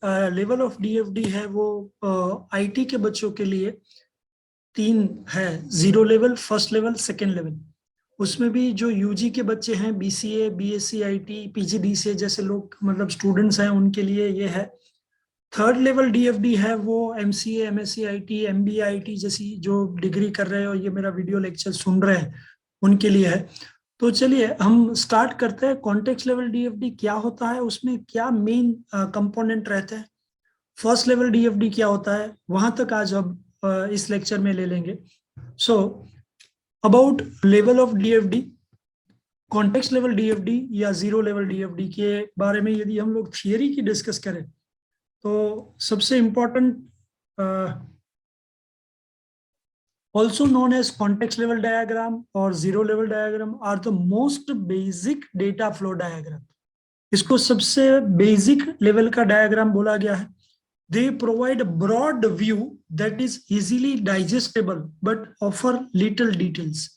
Level of DFD है वो IT के बच्चों के लिए 3 है, 0 level, first level, second level. उसमें भी जो यूजी के बच्चे हैं, बीसीए, बीएससी आईटी, पीजीडीसीए जैसे लोग मतलब स्टूडेंट्स हैं, उनके लिए ये है। थर्ड लेवल डीएफडी है वो MCA, MSc IT, MBA IT जैसी जो डिग्री कर रहे हैं और ये मेरा वीडियो लेक्चर सुन रहे हैं उनके लिए है। तो चलिए हम स्टार्ट करते हैं। कॉन्टेक्स्ट लेवल डीएफडी क्या होता है, उसमें क्या मेन कंपोनेंट रहते हैं, फर्स्ट लेवल डीएफडी क्या होता है, वहां तक आज हम इस लेक्चर में ले लेंगे। So about level of DFD, context level DFD या 0 लेवल डीएफडी के बारे में यदि हम लोग थियरी की डिस्कस करें तो सबसे important, also known as context level diagram or 0 level diagram, are the most basic data flow diagram. इसको सबसे बेसिक लेवल का डायग्राम बोला गया है। They provide a broad view that is easily digestible but offer little details.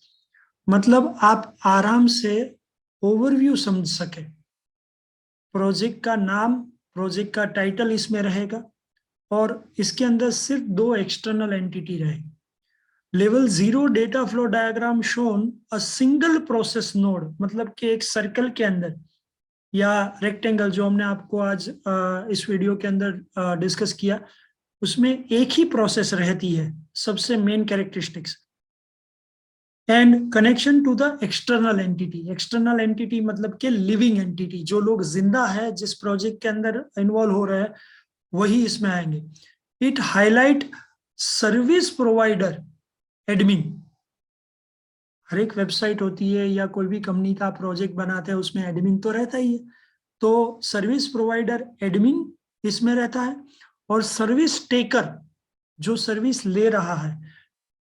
मतलब आप आराम से ओवरव्यू समझ सके। प्रोजेक्ट का नाम, प्रोजेक्ट का टाइटल इसमें रहेगा और इसके अंदर सिर्फ 2 एक्सटर्नल एंटिटी रहेगी। Level 0 data flow diagram shown a single process node, मतलब कि एक सर्कल के अंदर या रेक्टेंगल जो हमने आपको आज इस वीडियो के अंदर डिस्कस किया, उसमें एक ही प्रोसेस रहती है, सबसे main characteristics. And connection to the external entity, external entity मतलब कि लिविंग एंटिटी, जो लोग जिंदा है, जिस प्रोजेक्ट के अंदर इन्वॉल्व हो रहे हैं वही इसमें आएंगे। It highlight service provider admin. हर एक वेबसाइट होती है या कोई भी कंपनी का प्रोजेक्ट बनाते हैं, उसमें एडमिन तो रहता ही है। तो सर्विस प्रोवाइडर एडमिन इसमें रहता है और सर्विस टेकर जो सर्विस ले रहा है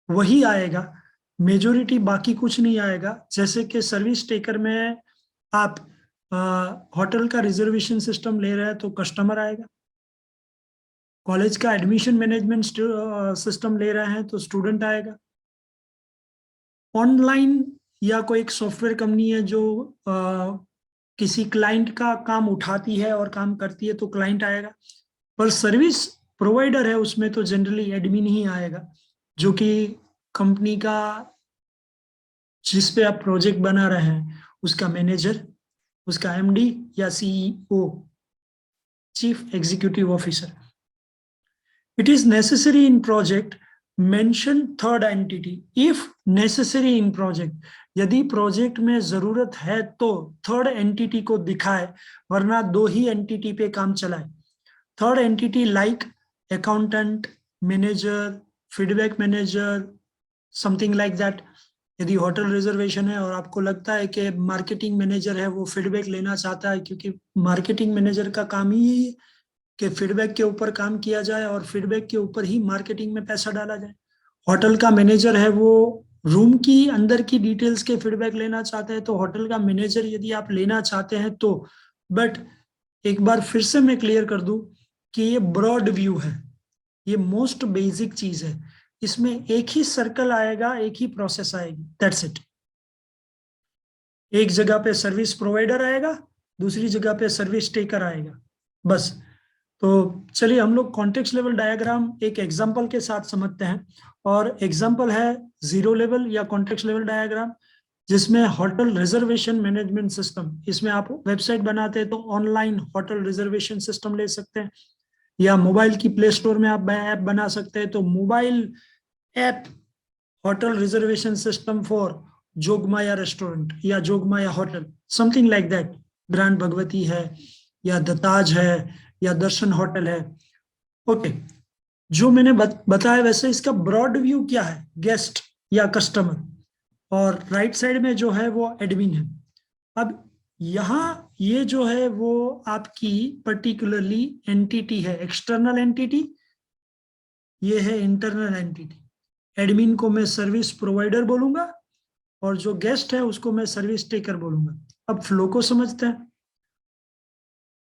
वही आएगा, मेजोरिटी बाकी कुछ नहीं आएगा। जैसे कि सर्विस टेकर में आप होटल का रिजर्वेशन सिस्टम ले रहे हैं तो कस्टमर आएगा, कॉलेज का एडमिशन मैनेजमेंट सिस्टम ले रहे हैं तो स्टूडेंट आएगा, ऑनलाइन या कोई एक सॉफ्टवेयर कंपनी है जो किसी क्लाइंट का काम उठाती है और काम करती है तो क्लाइंट आएगा। पर सर्विस प्रोवाइडर है उसमें तो जनरली एडमिन ही आएगा, जो कि कंपनी का जिस पे आप प्रोजेक्ट बना रहे हैं उसका मैनेजर, उसका एमडी या CEO, chief executive officer. It is necessary in project mention third entity if necessary in project, यदि प्रोजेक्ट में जरूरत है तो थर्ड एंटिटी को दिखाए, वरना 2 ही एंटिटी पे काम चलाए। Third entity like accountant, manager, feedback manager, something like that. यदि होटल रिजर्वेशन है और आपको लगता है कि मार्केटिंग मैनेजर है वो फीडबैक लेना चाहता है, क्योंकि मार्केटिंग मैनेजर का काम ही यही है कि फीडबैक के ऊपर काम किया जाए और फीडबैक के ऊपर ही मार्केटिंग में पैसा डाला जाए। होटल का मैनेजर है वो रूम की अंदर की डिटेल्स के फीडबैक लेना चाहते हैं, तो होटल का मैनेजर यदि आप लेना चाहते हैं तो। बट एक बार फिर से मैं क्लियर कर दूं कि ये ब्रॉड व्यू है, ये मोस्ट बेसिक चीज है। इसमें एक ही सर्कल आएगा, एक ही प्रोसेस आएगी, दैट्स इट। एक जगह पे सर्विस प्रोवाइडर आएगा, दूसरी जगह पे सर्विस टेकर आएगा, बस। तो चलिए हम लोग कॉन्टेक्स्ट लेवल डायग्राम एक एग्जांपल के साथ समझते हैं। और एग्जांपल है 0 लेवल या कॉन्टेक्स्ट लेवल डायग्राम, जिसमें होटल रिजर्वेशन मैनेजमेंट सिस्टम। इसमें आप वेबसाइट बनाते हैं तो ऑनलाइन होटल रिजर्वेशन सिस्टम ले सकते हैं, या मोबाइल की प्ले स्टोर में आप ऐप बना सकते हैं तो mobile app hotel reservation system for Jogmaya restaurant या Jogmaya hotel, something like that. Brand Bhagwati है या दताज है या दर्शन होटल है। ओके, जो मैंने बताया वैसे इसका ब्रॉड व्यू क्या है, गेस्ट या कस्टमर, और राइट साइड में जो है वो एडमिन है। अब यहाँ ये जो है वो आपकी पर्टिकुलरली एंटिटी है, एक्सटर्नल एंटिटी, ये है इंटरनल एंटिटी। एडमिन को मैं सर्विस प्रोवाइडर बोलूंगा और जो गेस्ट है उसको मैं सर्विस टेकर बोलूंगा। अब फ्लो को समझते हैं।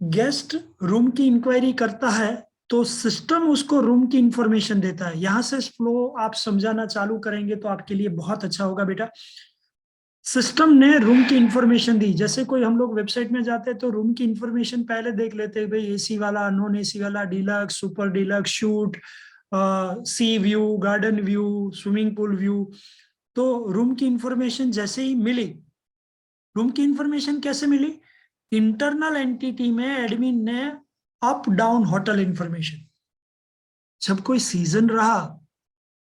गेस्ट रूम की इंक्वायरी करता है तो सिस्टम उसको रूम की इंफॉर्मेशन देता है। यहां से फ्लो आप समझाना चालू करेंगे तो आपके लिए बहुत अच्छा होगा बेटा। सिस्टम ने रूम की इंफॉर्मेशन दी, जैसे कोई हम लोग वेबसाइट में जाते हैं तो रूम की इंफॉर्मेशन पहले देख लेते हैं, भाई एसी वाला, नॉन एसी वाला, डिलक्स, सुपर डिलक्स, शूट, सी view, garden view, swimming pool view. तो रूम की इंफॉर्मेशन जैसे ही मिली, रूम की इंफॉर्मेशन कैसे मिली? इंटरनल एंटिटी में एडमिन ने अप डाउन होटल इंफॉर्मेशन, जब कोई सीजन रहा,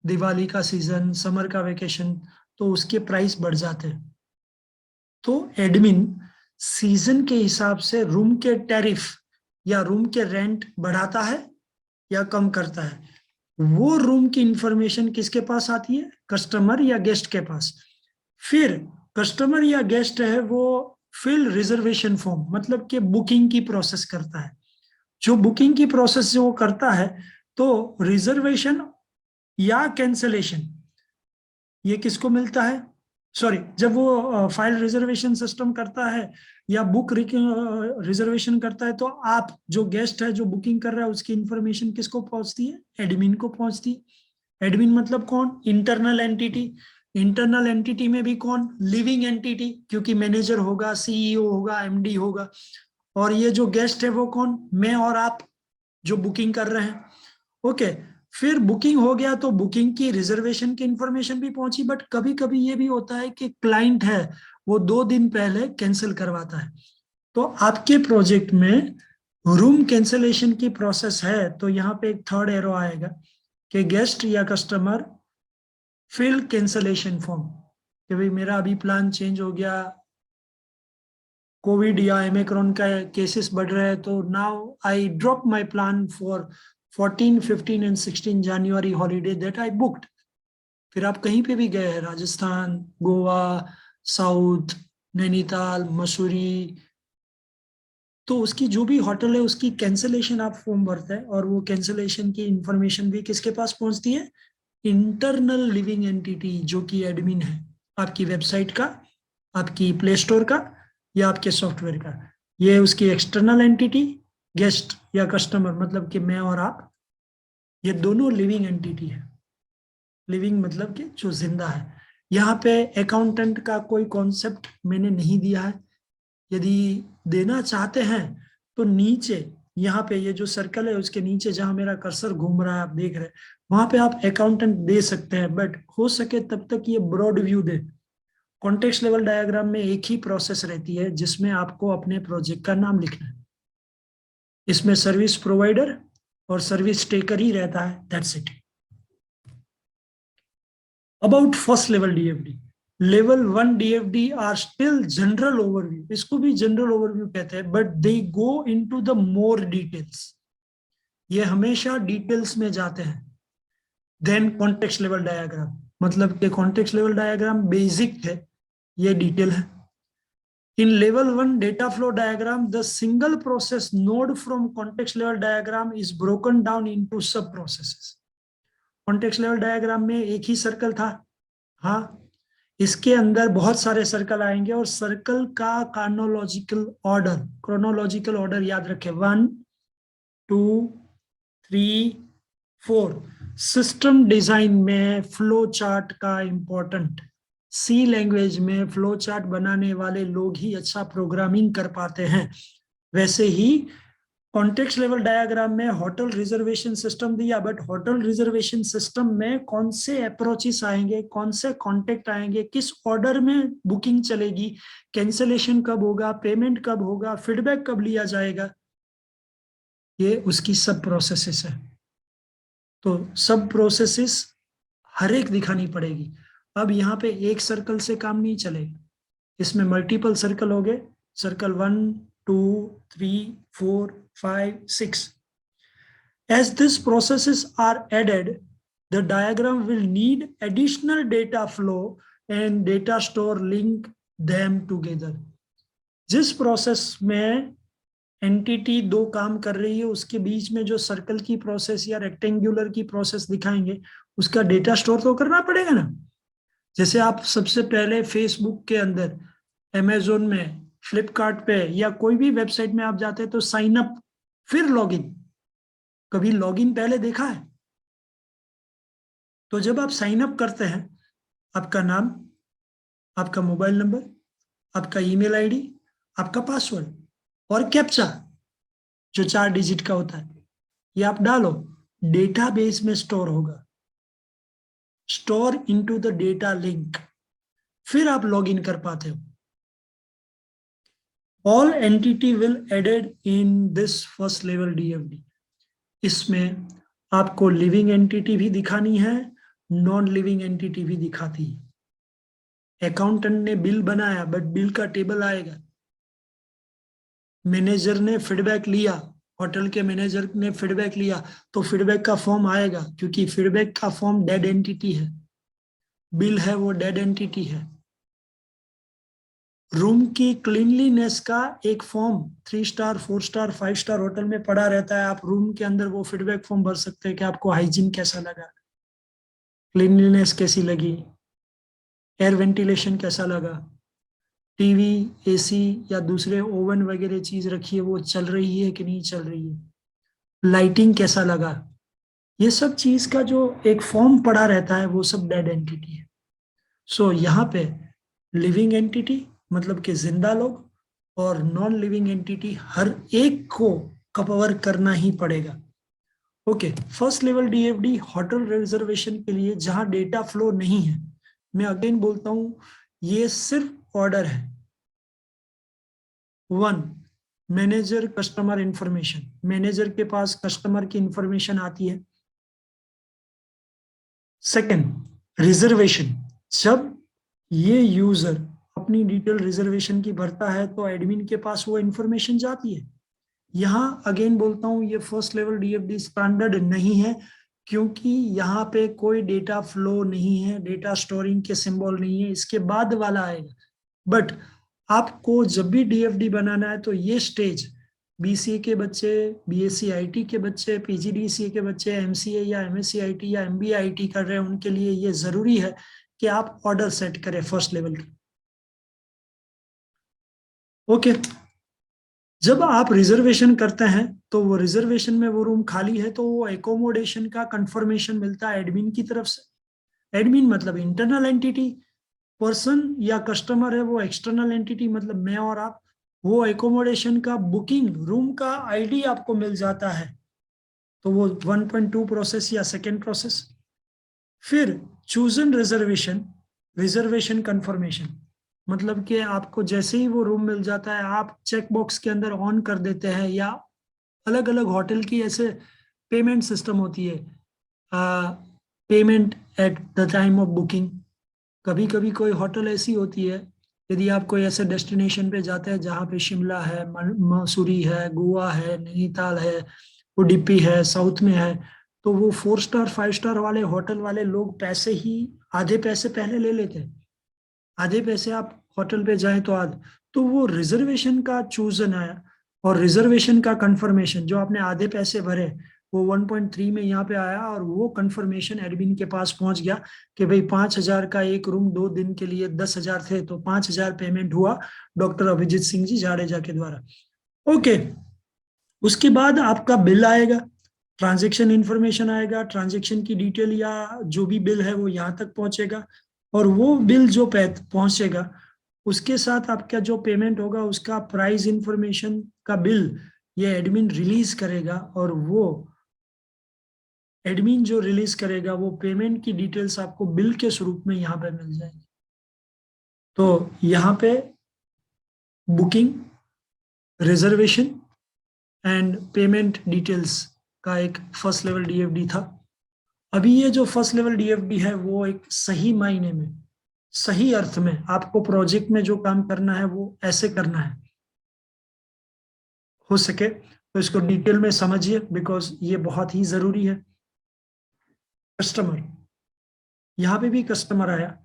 दिवाली का सीजन, समर का वेकेशन, तो उसके प्राइस बढ़ जाते हैं। तो एडमिन सीजन के हिसाब से रूम के टैरिफ या रूम के रेंट बढ़ाता है या कम करता है। वो रूम की इंफॉर्मेशन किसके पास आती है? कस्टमर या गेस्ट के पास। फिर कस्टमर या गेस्ट है वो फिल रिजर्वेशन फॉर्म, मतलब कि बुकिंग की प्रोसेस करता है। जो बुकिंग की प्रोसेस जो वो करता है, तो रिजर्वेशन या कैंसलेशन ये किसको मिलता है? सॉरी, जब वो फाइल रिजर्वेशन सिस्टम करता है या बुक रिजर्वेशन करता है, तो आप जो गेस्ट है जो बुकिंग कर रहा है उसकी इंफॉर्मेशन किसको पहुंचती है? एडमिन को पहुंचती है। एडमिन मतलब कौन? Internal entity. इंटरनल एंटिटी में भी कौन? लिविंग एंटिटी, क्योंकि मैनेजर होगा, सीईओ होगा, एमडी होगा। और ये जो गेस्ट है वो कौन? मैं और आप जो बुकिंग कर रहे हैं। ओके, फिर बुकिंग हो गया तो बुकिंग की रिजर्वेशन की इंफॉर्मेशन भी पहुंची, बट कभी कभी ये भी होता है कि क्लाइंट है वो 2 दिन पहले कैंसिल करवाता है। तो आपके प्रोजेक्ट में रूम कैंसिलेशन की प्रोसेस है, तो यहाँ पे एक थर्ड एरो आएगा कि गेस्ट या कस्टमर फिल कैंसिलेशन फॉर्म, कि भाई मेरा अभी प्लान चेंज हो गया, कोविड या एमिक्रॉन का केसेस बढ़ रहे हैं, तो now I drop my plan for 14, 15 and 16 January holiday that I booked. फिर आप कहीं पे भी गए हैं, राजस्थान, गोवा, साउथ, नैनीताल, मसूरी, तो उसकी जो भी होटल है उसकी कैंसिलेशन आप फॉर्म भरते हैं, और वो कैंसिलेशन की इंफॉर्मेशन भी किसके पास पहुंचती है? इंटरनल लिविंग एंटिटी, जो कि एडमिन है आपकी वेबसाइट का, आपकी प्ले स्टोर का या आपके सॉफ्टवेयर का। ये उसकी एक्सटर्नल एंटिटी, गेस्ट या कस्टमर मतलब कि मैं और आप, ये दोनों लिविंग एंटिटी है। लिविंग मतलब कि जो जिंदा है। यहाँ पे अकाउंटेंट का कोई कॉन्सेप्ट मैंने नहीं दिया है। यदि देना चाहते हैं तो नीचे यहाँ पे ये जो सर्कल है उसके नीचे जहां मेरा कर्सर घूम रहा है आप देख रहे हैं, वहां पे आप अकाउंटेंट दे सकते हैं, बट हो सके तब तक ये ब्रॉड व्यू दे। कॉन्टेक्स्ट लेवल डायग्राम में एक ही प्रोसेस रहती है जिसमें आपको अपने प्रोजेक्ट का नाम लिखना है। इसमें सर्विस प्रोवाइडर और सर्विस टेकर ही रहता है, that's it. About first level DFD, level 1 DFD are still general overview, इसको भी जनरल ओवरव्यू कहते हैं, but they go into the more details, ये हमेशा डिटेल्स में जाते हैं। देन कॉन्टेक्स्ट लेवल डायग्राम, मतलब कि कॉन्टेक्स्ट लेवल डायग्राम बेसिक है, ये डिटेल है। In level 1 data flow diagram, the single process node from context level diagram is broken down into sub processes. Context level diagram में एक ही circle था, हाँ, इसके अंदर बहुत सारे सर्कल आएंगे और सर्कल का क्रोनोलॉजिकल ऑर्डर याद रखें, 1, 2, 3, 4। सिस्टम डिजाइन में फ्लो चार्ट का इंपॉर्टेंट, सी लैंग्वेज में फ्लो चार्ट बनाने वाले लोग ही अच्छा प्रोग्रामिंग कर पाते हैं। वैसे ही कॉन्टेक्स्ट लेवल डायग्राम में होटल रिजर्वेशन सिस्टम दिया, बट होटल रिजर्वेशन सिस्टम में कौन से अप्रोचेस आएंगे, कौन से कॉन्टेक्ट आएंगे, किस ऑर्डर में बुकिंग चलेगी, कैंसिलेशन कब होगा, पेमेंट कब होगा, फीडबैक कब लिया जाएगा, ये उसकी सब प्रोसेसेस है। तो सब प्रोसेसेस हर एक दिखानी पड़ेगी। अब यहाँ पे एक सर्कल से काम नहीं चलेगा, इसमें मल्टीपल सर्कल हो गए, circle 1, 2, 3, 4, 5, 6। As these processes are added, the diagram will need additional data flow and data store link them together. जिस प्रोसेस में एंटिटी दो काम कर रही है उसके बीच में जो सर्कल की प्रोसेस या रेक्टेंगुलर की प्रोसेस दिखाएंगे, उसका डेटा स्टोर तो करना पड़ेगा ना। जैसे आप सबसे पहले फेसबुक के अंदर, अमेजोन में, फ्लिपकार्ट पे या कोई भी वेबसाइट में आप जाते हैं तो साइन अप फिर लॉगिन, कभी लॉगिन पहले देखा है? तो जब आप साइन अप करते हैं, आपका नाम, आपका मोबाइल नंबर, आपका ईमेल आईडी, आपका पासवर्ड और कैप्चा जो 4 डिजिट का होता है, ये आप डालो, डेटाबेस में स्टोर होगा, store into the data link, फिर आप लॉग इन कर पाते हो। All entity will added in this first level DFD. इसमें आपको लिविंग एंटिटी भी दिखानी है, नॉन लिविंग एंटिटी भी दिखाती है। अकाउंटेंट ने बिल बनाया बट बिल का टेबल आएगा, मैनेजर ने फीडबैक लिया, होटल के मैनेजर ने फीडबैक लिया तो फीडबैक का फॉर्म आएगा, क्योंकि फीडबैक का फॉर्म डेड एंटिटी है, बिल है वो डेड एंटिटी है। रूम की क्लीनलीनेस का एक form 3 star 4 star 5 star hotel में पड़ा रहता है, आप रूम के अंदर वो फीडबैक फॉर्म भर सकते हैं कि आपको हाइजीन कैसा लगा, क्लीनलीनेस कैसी लगी, एयर वेंटिलेशन कैसा लगा, टीवी, एसी या दूसरे ओवन वगैरह चीज रखी है वो चल रही है कि नहीं चल रही है, लाइटिंग कैसा लगा, ये सब चीज का जो एक फॉर्म पड़ा रहता है वो सब डेड एंटिटी है। सो यहाँ पे लिविंग एंटिटी मतलब कि जिंदा लोग और नॉन लिविंग एंटिटी हर एक को कवर करना ही पड़ेगा। Okay, first level DFD hotel reservation के लिए जहां डेटा फ्लो नहीं है, मैं अगेन बोलता हूं ये सिर्फ ऑर्डर है। 1, मैनेजर कस्टमर इंफॉर्मेशन, मैनेजर के पास कस्टमर की इंफॉर्मेशन आती है। सेकंड, रिजर्वेशन, जब ये यूजर अपनी डिटेल रिजर्वेशन की भरता है तो एडमिन के पास वो इंफॉर्मेशन जाती है। यहां अगेन बोलता हूं ये फर्स्ट लेवल डीएफडी स्टैंडर्ड नहीं है, क्योंकि यहाँ पे कोई डेटा फ्लो नहीं है, डेटा स्टोरिंग के सिंबल नहीं है, इसके बाद वाला आएगा। बट आपको जब भी डीएफडी बनाना है तो ये स्टेज बीसीए के बच्चे, बीएससी आईटी के बच्चे, पीजीडीसीए के बच्चे, एमसीए या एमएससी आईटी या एमबीए आईटी कर रहे हैं, उनके लिए ये जरूरी है कि आप ऑर्डर सेट करें फर्स्ट लेवल की। ओके, जब आप रिजर्वेशन करते हैं तो वो रिजर्वेशन में वो रूम खाली है तो वो एकोमोडेशन का कंफर्मेशन मिलता है एडमिन की तरफ से। एडमिन मतलब इंटरनल एंटिटी, पर्सन या कस्टमर है वो एक्सटर्नल एंटिटी मतलब मैं और आप। वो एकोमोडेशन का बुकिंग रूम का आईडी आपको मिल जाता है तो वो 1.2 प्रोसेस या सेकेंड प्रोसेस। फिर चूजन रिजर्वेशन, रिजर्वेशन कंफर्मेशन मतलब कि आपको जैसे ही वो रूम मिल जाता है आप चेक बॉक्स के अंदर ऑन कर देते हैं, या अलग अलग होटल की ऐसे पेमेंट सिस्टम होती है, payment at the time of booking. कभी कभी कोई होटल ऐसी होती है, यदि आप कोई ऐसे डेस्टिनेशन पे जाते हैं जहाँ पे शिमला है, मसूरी है, गोवा है, नैनीताल है, उडुपी है, साउथ में है, तो वो 4 स्टार 5 स्टार वाले होटल वाले लोग पैसे ही आधे पैसे पहले ले लेते हैं, आधे पैसे आप होटल पे जाएं तो आधे, तो वो रिजर्वेशन का चूजन आया और रिजर्वेशन का कंफर्मेशन जो आपने आधे पैसे भरे वो 1.3 में यहाँ पे आया और वो कंफर्मेशन एडमिन के पास पहुंच गया कि भाई 5,000 का एक रूम 2 दिन के लिए 10,000 थे तो 5,000 पेमेंट हुआ डॉक्टर अभिजीत सिंह जी जाडेजा के द्वारा। ओके, उसके बाद आपका बिल आएगा, ट्रांजैक्शन इंफॉर्मेशन आएगा, ट्रांजैक्शन की डिटेल या जो भी बिल है वो यहाँ तक पहुंचेगा और वो बिल जो पहुंचेगा उसके साथ आपका जो पेमेंट होगा उसका प्राइस इंफॉर्मेशन का बिल ये एडमिन रिलीज करेगा और वो एडमिन जो रिलीज करेगा वो पेमेंट की डिटेल्स आपको बिल के स्वरूप में यहाँ पे मिल जाएगी। तो यहाँ पे booking, reservation and payment details का एक फर्स्ट लेवल डीएफडी था। अभी ये जो फर्स्ट लेवल डीएफडी है वो एक सही मायने में, सही अर्थ में आपको प्रोजेक्ट में जो काम करना है वो ऐसे करना है, हो सके तो इसको डिटेल में समझिए बिकॉज ये बहुत ही जरूरी है। कस्टमर, यहाँ पे भी कस्टमर आया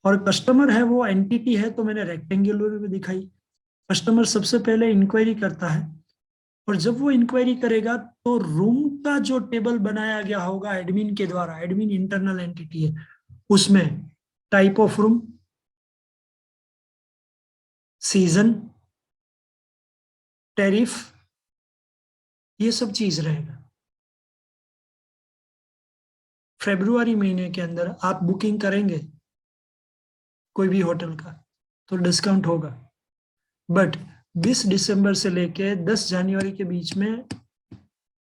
और कस्टमर है वो एंटिटी है तो मैंने रेक्टेंगुलर में दिखाई। कस्टमर सबसे पहले इंक्वायरी करता है और जब वो इंक्वायरी करेगा तो रूम का जो टेबल बनाया गया होगा एडमिन के द्वारा, एडमिन इंटरनल एंटिटी है, उसमें type of room, season, tariff, ये सब चीज रहेगा। फरवरी महीने के अंदर आप बुकिंग करेंगे, कोई भी होटल का, तो डिस्काउंट होगा। बट 20 दिसंबर से लेके 10 जनवरी के बीच में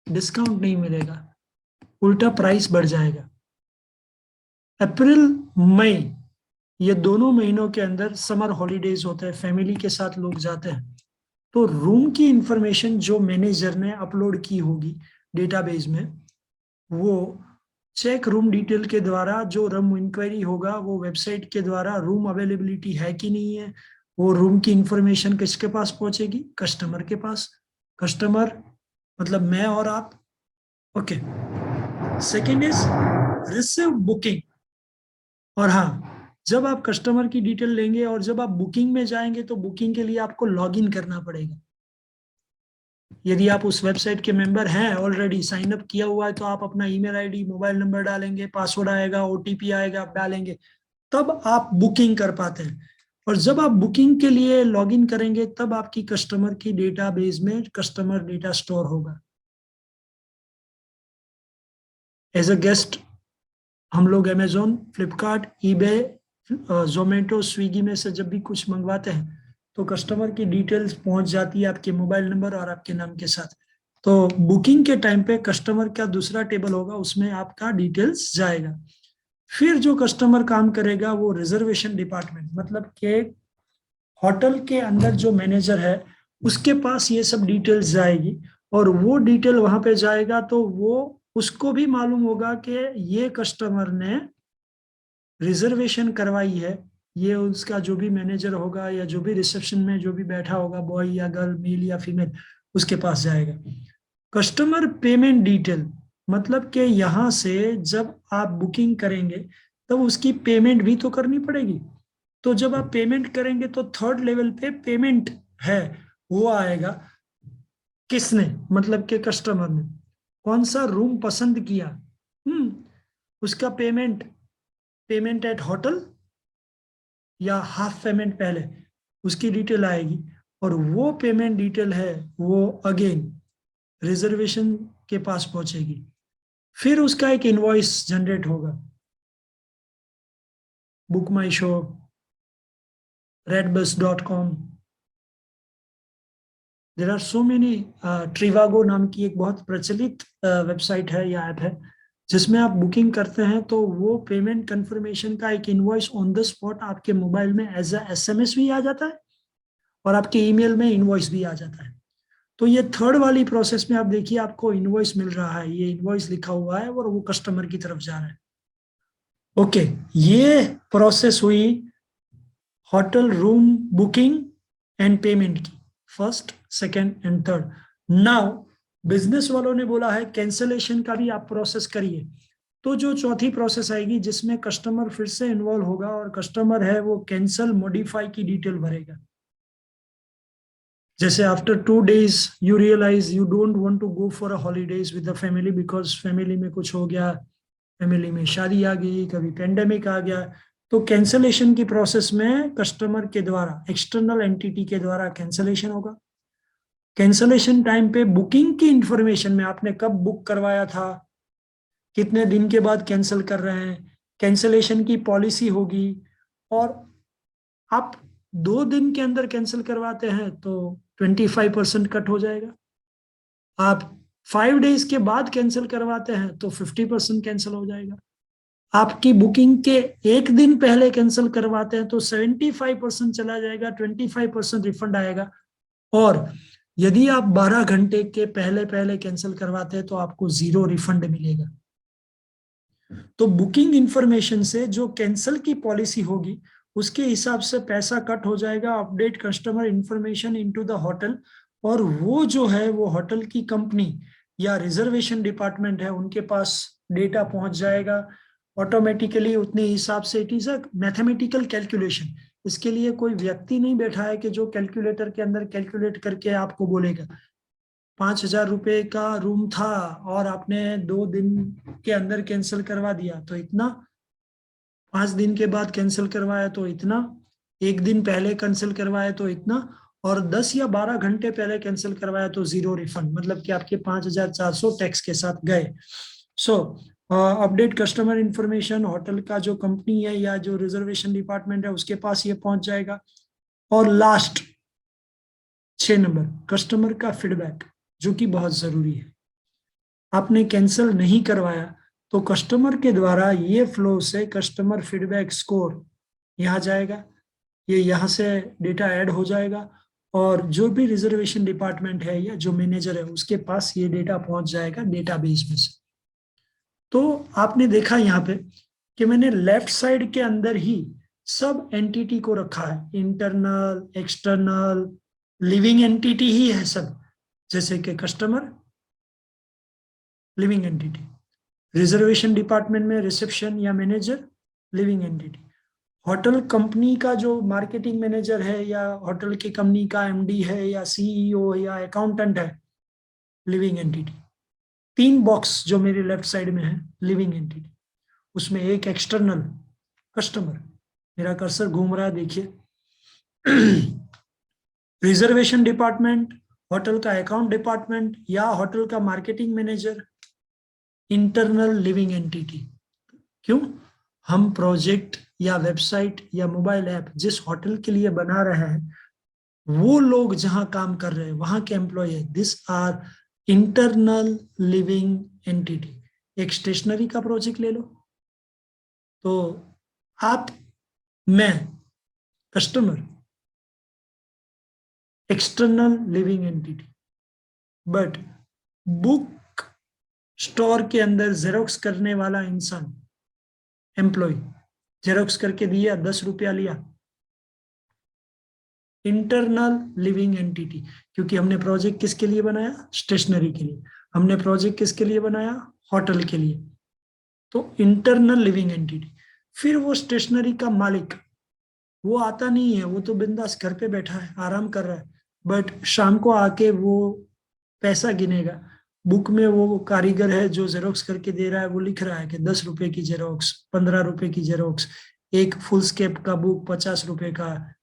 डिस्काउंट नहीं मिलेगा, उल्टा प्राइस बढ़ जाएगा। अप्रैल मई ये दोनों महीनों के अंदर समर हॉलीडेज होते हैं, फैमिली के साथ लोग जाते हैं, तो रूम की इंफॉर्मेशन जो मैनेजर ने अपलोड की होगी डेटाबेस में, वो चेक रूम डिटेल के द्वारा जो रूम इंक्वायरी होगा वो वेबसाइट के द्वारा रूम अवेलेबिलिटी है कि नहीं है, वो रूम की इंफॉर्मेशन किसके पास पहुंचेगी, कस्टमर के पास। कस्टमर मतलब मैं और आप। Okay, second is receive booking. और हाँ, जब आप कस्टमर की डिटेल लेंगे और जब आप बुकिंग में जाएंगे तो बुकिंग के लिए आपको लॉगिन करना पड़ेगा। यदि आप उस वेबसाइट के मेंबर हैं, ऑलरेडी साइन अप किया हुआ है, तो आप अपना ईमेल आईडी, मोबाइल नंबर डालेंगे, पासवर्ड आएगा, ओटीपी आएगा, आप डालेंगे, तब आप बुकिंग कर पाते हैं। और जब आप बुकिंग के लिए लॉगिन करेंगे तब आपकी कस्टमर की डेटाबेस में कस्टमर डेटा स्टोर होगा। एज अ गेस्ट हम लोग Amazon, Flipkart, eBay, Zomato, Swiggy में से जब भी कुछ मंगवाते हैं तो कस्टमर की डिटेल्स पहुंच जाती है आपके मोबाइल नंबर और आपके नाम के साथ। तो बुकिंग के टाइम पे कस्टमर का दूसरा टेबल होगा, उसमें आपका डिटेल्स जाएगा। फिर जो कस्टमर काम करेगा वो रिजर्वेशन डिपार्टमेंट, मतलब के होटल के अंदर जो मैनेजर है उसके पास ये सब डिटेल्स जाएगी, और वो डिटेल वहां पे जाएगा तो वो उसको भी मालूम होगा कि ये कस्टमर ने रिजर्वेशन करवाई है। ये उसका जो भी मैनेजर होगा या जो भी रिसेप्शन में जो भी बैठा होगा, बॉय या गर्ल, मेल या फीमेल, उसके पास जाएगा। कस्टमर पेमेंट डिटेल, मतलब कि यहाँ से जब आप बुकिंग करेंगे तब उसकी पेमेंट भी तो करनी पड़ेगी। तो जब आप पेमेंट करेंगे तो थर्ड लेवल पे पेमेंट है, वो आएगा किसने, मतलब के कस्टमर ने कौन सा रूम पसंद किया, उसका पेमेंट, पेमेंट एट होटल या हाफ पेमेंट पहले, उसकी डिटेल आएगी। और वो पेमेंट डिटेल है वो अगेन रिजर्वेशन के पास पहुंचेगी। फिर उसका एक इनवॉइस जनरेट होगा, book my show, redbus.com, there are so many. Trivago नाम की एक बहुत प्रचलित वेबसाइट है या ऐप है, जिसमें आप बुकिंग करते हैं तो वो पेमेंट कंफर्मेशन का एक इनवॉइस ऑन द स्पॉट आपके मोबाइल में एज अ एसएमएस भी आ जाता है और आपके ईमेल में इनवॉइस भी आ जाता है। तो ये थर्ड वाली प्रोसेस में आप देखिए आपको इनवॉइस मिल रहा है, ये इनवॉइस लिखा हुआ है और वो कस्टमर की तरफ जा रहा है। ओके, ये प्रोसेस हुई hotel room booking and payment की, first, second and third. Now business वालों ने बोला है कैंसलेशन का भी आप प्रोसेस करिए। तो जो चौथी प्रोसेस आएगी जिसमें कस्टमर फिर से इन्वॉल्व होगा और कस्टमर है वो कैंसल मॉडिफाई की डिटेल भरेगा। जैसे after 2 days you realise you don't want to go for a holidays with the family because family में कुछ हो गया, फैमिली में शादी आ गई, कभी पेंडेमिक आ गया, तो कैंसलेशन की प्रोसेस में कस्टमर के द्वारा, एक्सटर्नल एंटिटी के द्वारा कैंसलेशन होगा। कैंसलेशन टाइम पे बुकिंग की इंफॉर्मेशन में आपने कब बुक करवाया था, कितने दिन के बाद कैंसिल कर रहे हैं, कैंसलेशन की पॉलिसी होगी। और आप 2 दिन के अंदर कैंसिल करवाते हैं तो 25% कट हो जाएगा। आप 5 days के बाद कैंसिल करवाते हैं तो 50% कैंसिल हो जाएगा। आपकी बुकिंग के 1 दिन पहले कैंसिल करवाते हैं तो 75% चला जाएगा, 25% रिफंड आएगा। और यदि आप 12 घंटे के पहले पहले कैंसिल करवाते हैं तो आपको 0 रिफंड मिलेगा। तो बुकिंग इंफॉर्मेशन से जो कैंसिल की पॉलिसी होगी उसके हिसाब से पैसा कट हो जाएगा, update customer information into the hotel, और वो जो है वो होटल की कंपनी या रिजर्वेशन डिपार्टमेंट है उनके पास डेटा पहुंच जाएगा ऑटोमेटिकली उतने हिसाब से। It is a mathematical calculation, इसके लिए कोई व्यक्ति नहीं बैठा है कि जो कैलकुलेटर के अंदर कैलकुलेट करके आपको बोलेगा। 5,000 रुपए का रूम था और आपने 2 दिन के अंदर कैंसिल करवा दिया तो इतना, 5 दिन के बाद कैंसिल करवाया तो इतना, 1 दिन पहले कैंसिल करवाया तो इतना, और 10 या 12 घंटे पहले कैंसिल करवाया तो 0 रिफंड, मतलब कि आपके 5,400 टैक्स के साथ गए। सो अपडेट कस्टमर इंफॉर्मेशन, होटल का जो कंपनी है या जो रिजर्वेशन डिपार्टमेंट है उसके पास ये पहुंच जाएगा। और लास्ट 6 नंबर, कस्टमर का फीडबैक, जो कि बहुत जरूरी है। आपने कैंसिल नहीं करवाया तो कस्टमर के द्वारा ये फ्लो से कस्टमर फीडबैक स्कोर यहाँ जाएगा, ये यहाँ से डेटा ऐड हो जाएगा, और जो भी रिजर्वेशन डिपार्टमेंट है या जो मैनेजर है उसके पास ये डेटा पहुंच जाएगा डेटाबेस में से। तो आपने देखा यहाँ पे कि मैंने लेफ्ट साइड के अंदर ही सब एंटिटी को रखा है, इंटरनल, एक्सटर्नल, लिविंग एंटिटी ही है सब, जैसे कि customer, living entity, reservation department में रिसेप्शन या manager, living entity, hotel company का जो मार्केटिंग मैनेजर है या होटल की कंपनी का एमडी है या सीईओ या अकाउंटेंट है, लिविंग एंटिटी। 3 बॉक्स जो मेरे लेफ्ट साइड में है लिविंग एंटिटी, उसमें एक एक्सटर्नल, कस्टमर, मेरा कर्सर घूम रहा है देखिए, रिजर्वेशन डिपार्टमेंट, होटल का अकाउंट डिपार्टमेंट या होटल का marketing manager, internal living entity. क्यों? हम प्रोजेक्ट या वेबसाइट या मोबाइल ऐप जिस होटल के लिए बना रहे हैं, वो लोग जहां काम कर रहे हैं वहां के एम्प्लॉय है, this are internal living entity. एक स्टेशनरी का प्रोजेक्ट ले लो, तो आप, मैं, customer, external living entity. But book store के अंदर जेरोक्स करने वाला इंसान, एम्प्लॉय, जेरोक्स करके दिया, 10 रुपया लिया, इंटरनल लिविंग एंटिटी। क्योंकि हमने प्रोजेक्ट किसके लिए बनाया? स्टेशनरी के लिए। हमने प्रोजेक्ट किसके लिए बनाया? होटल के लिए। तो इंटरनल लिविंग एंटिटी। फिर वो स्टेशनरी का मालिक, वो आता नहीं है, वो तो बिंदास घर पे बैठा है, आराम कर रहा है, बट शाम को आके वो पैसा गिनेगा। बुक में वो कारीगर है जो जेरोक्स करके दे रहा है, वो लिख रहा है कि 10 रुपए की जेरोक्स, 15 रुपए की जेरोक्स, एक फुल स्केप का बुक 50 रुपए का।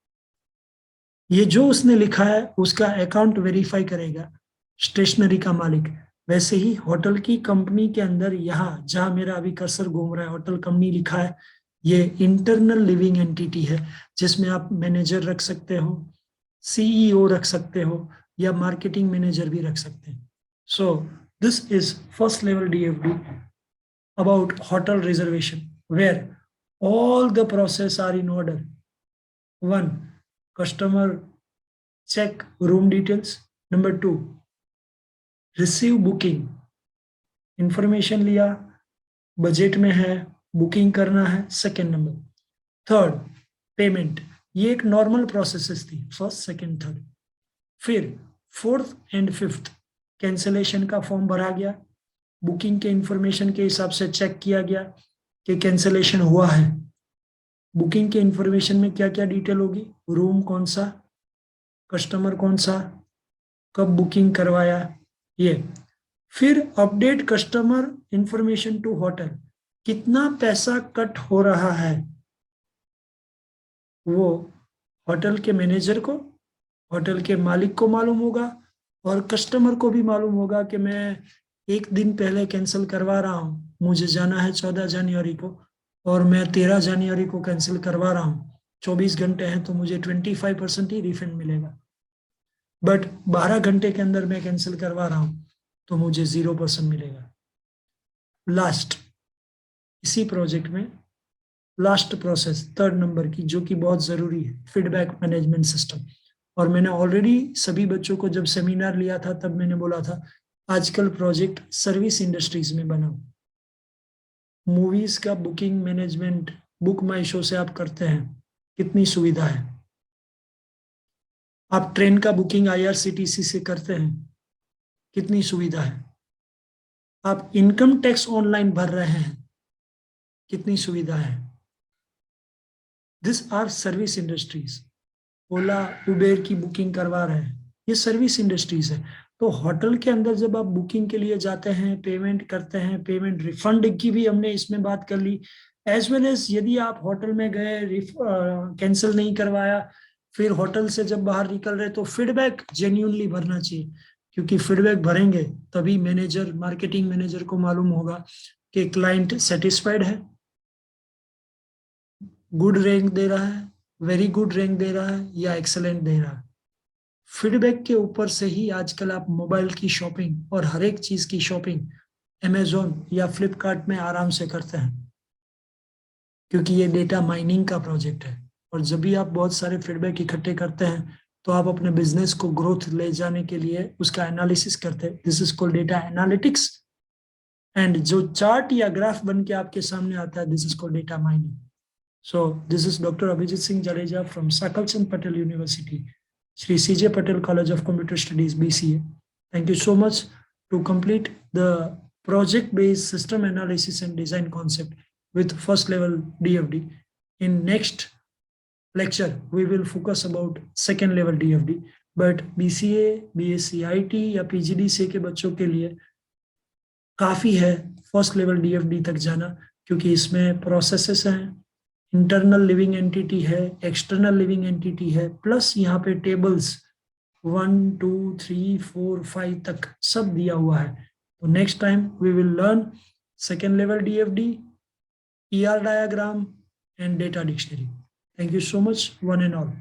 ये जो उसने लिखा है उसका अकाउंट वेरीफाई करेगा स्टेशनरी का मालिक। वैसे ही होटल की कंपनी के अंदर, यहाँ जहां मेरा अभी कर्सर घूम रहा है, होटल कंपनी लिखा है, ये इंटरनल लिविंग एंटिटी है, जिसमें आप मैनेजर रख सकते हो, सीईओ रख सकते हो, या मार्केटिंग मैनेजर भी रख सकते हैं। So this is first level DFD about hotel reservation, where all the process are in order. 1, customer check room details. Number 2, receive booking, information लिया, बजट में है, बुकिंग करना है, सेकेंड नंबर। Third, payment. ये एक नॉर्मल प्रोसेसेस थी, first, second, third. फिर fourth and fifth, cancellation का फॉर्म भरा गया, बुकिंग के इंफॉर्मेशन के हिसाब से चेक किया गया कि कैंसिलेशन हुआ है। बुकिंग के इंफॉर्मेशन में क्या क्या डिटेल होगी? रूम कौन सा, कस्टमर कौन सा, कब बुकिंग करवाया, ये। फिर update customer information to hotel, कितना पैसा कट हो रहा है वो होटल के मैनेजर को, होटल के मालिक को मालूम होगा, और कस्टमर को भी मालूम होगा कि मैं 1 दिन पहले कैंसिल करवा रहा हूँ, मुझे जाना है 14 जनवरी को और मैं 13 जनवरी को कैंसिल करवा रहा हूँ, 24 घंटे हैं तो मुझे 25% ही रिफंड मिलेगा। बट 12 घंटे के अंदर मैं कैंसिल करवा रहा हूँ तो मुझे 0% मिलेगा। लास्ट, इसी प्रोजेक्ट में लास्ट प्रोसेस 3rd नंबर की, जो कि बहुत जरूरी है, फीडबैक मैनेजमेंट सिस्टम। और मैंने ऑलरेडी सभी बच्चों को जब सेमिनार लिया था तब मैंने बोला था, आजकल प्रोजेक्ट सर्विस इंडस्ट्रीज में बनाओ। मूवीज का booking management book my show से आप करते हैं, कितनी सुविधा है। आप ट्रेन का बुकिंग IRCTC से करते हैं, कितनी सुविधा है। आप इनकम टैक्स ऑनलाइन भर रहे हैं, कितनी सुविधा है। This are service industries. Ola Uber की बुकिंग करवा रहे हैं, ये सर्विस इंडस्ट्रीज है। तो होटल के अंदर जब आप बुकिंग के लिए जाते हैं, पेमेंट करते हैं, पेमेंट रिफंड की भी हमने इसमें बात कर ली, एज वेल एज यदि आप होटल में गए, कैंसिल नहीं करवाया, फिर होटल से जब बाहर निकल रहे तो फीडबैक जेन्युइनली भरना चाहिए, क्योंकि फीडबैक भरेंगे तभी मैनेजर, मार्केटिंग मैनेजर को मालूम होगा कि क्लाइंट सेटिस्फाइड है, गुड रैंक दे रहा है, वेरी गुड रैंक दे रहा है या एक्सेलेंट दे रहा है। फीडबैक के ऊपर से ही आजकल आप मोबाइल की शॉपिंग और हर एक चीज की शॉपिंग अमेजोन या फ्लिपकार्ट में आराम से करते हैं, क्योंकि ये डेटा माइनिंग का प्रोजेक्ट है। और जब भी आप बहुत सारे फीडबैक इकट्ठे करते हैं तो आप अपने बिजनेस को ग्रोथ ले जाने के लिए उसका एनालिसिस करते हैं। This is called data analytics. And जो चार्ट या ग्राफ बन के आपके सामने आता है, this is called data mining. So this is Dr. Abhijit Singh Jadeja from Sakal Chand Patel University, Shri CJ Patel College of Computer Studies, BCA. Thank you so much to complete the project-based system analysis and design concept with first level DFD. In next lecture, we will focus about second level DFD. But BCA, BSc IT या PGDCA के बच्चों के लिए काफी है first level DFD तक जाना, क्योंकि इसमें प्रोसेसेस हैं, इंटरनल लिविंग एंटिटी है, एक्सटर्नल लिविंग एंटिटी है, प्लस यहाँ पे टेबल्स 1 2 3 4 5 तक सब दिया हुआ है। तो next time we will learn second level DFD, ER diagram and data dictionary. Thank you so much one and all.